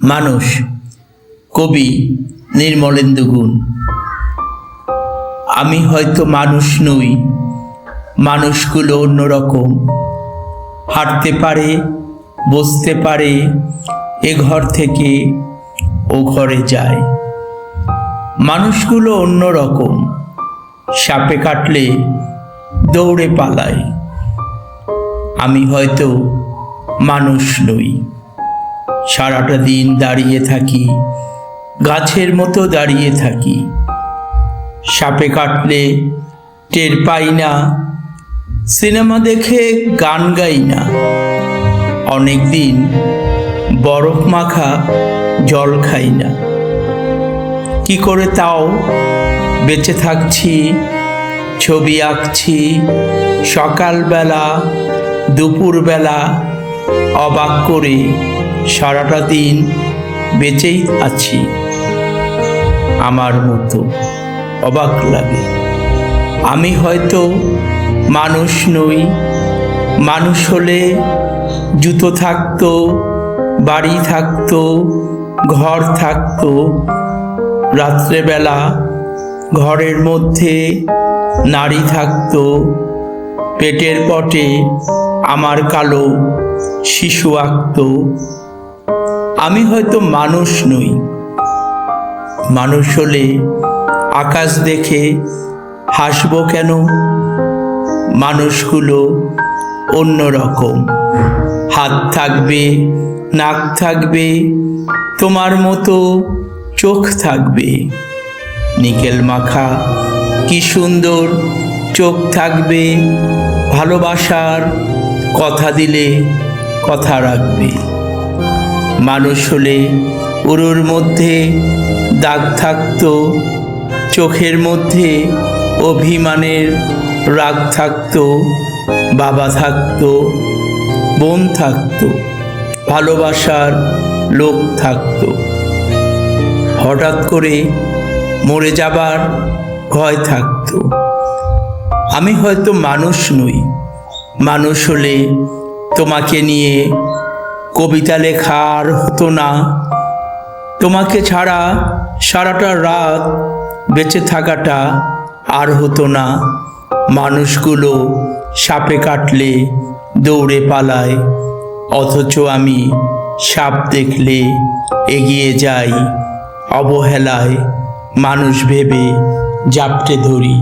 মানুষ, কবি নির্মলেন্দু গুণ। আমি হয়তো মানুষ নই, মানুষগুলো অন্যরকম। হাঁটতে পারে, বসতে পারে, এ ঘর থেকে ও ঘরে যায়। মানুষগুলো অন্যরকম, সাপে কাটলে দৌড়ে পালায়। আমি হয়তো মানুষ নই, সারাটা দিন দাঁড়িয়ে থাকি, গাছের মতো দাঁড়িয়ে থাকি। সাপে কাটলে টের পাই না, সিনেমা দেখে গান গাই না। অনেক দিন বরফ মাখা জল খাই না। কি করে তাও বেঁচে থাকছি, ছবি আঁকছি, সকালবেলা দুপুরবেলা, অবাক করে সারাটা দিন বেঁচেই আছি। আমার মতো অবাক লাগে। আমি হয়তো মানুষ নই, মানুষ হলে জুতো থাকতো, বাড়ি থাকতো, ঘর থাকতো। রাত্রেবেলা ঘরের মধ্যে নারী থাকতো, পেটের পটে আমার কালো শিশু আঁকতো। আমি হয়তো মানুষ নই, মানুষ হলে আকাশ দেখে হাসবো কেন? মানুষগুলো অন্যরকম, হাত থাকবে, নাক থাকবে, তোমার মতো চোখ থাকবে। নিকেল মাখা কি সুন্দর চোখ থাকবে, ভালোবাসার কথা দিলে কথা রাখবে। মানুষ হলে উরুর মধ্যে দাগ থাকতো, চোখের মধ্যে অভিমানের রাগ থাকতো, বাবা থাকতো, বোন থাকতো, ভালোবাসার লোক থাকতো। হঠাৎ করে মরে যাবার ভয় থাকতো। আমি হয়তো মানুষ নই, মানুষ হলে তোমাকে নিয়ে কবিতা লেখা আর হতো না। তোমাকে ছাড়া সারাটা রাত বেঁচে থাকাটা আর হতো না। মানুষগুলো সাপে কাটলে দৌড়ে পালায়, অথচ আমি সাপ দেখলে এগিয়ে যাই। অবহেলায় মানুষ ভেবে জাপটে ধরি।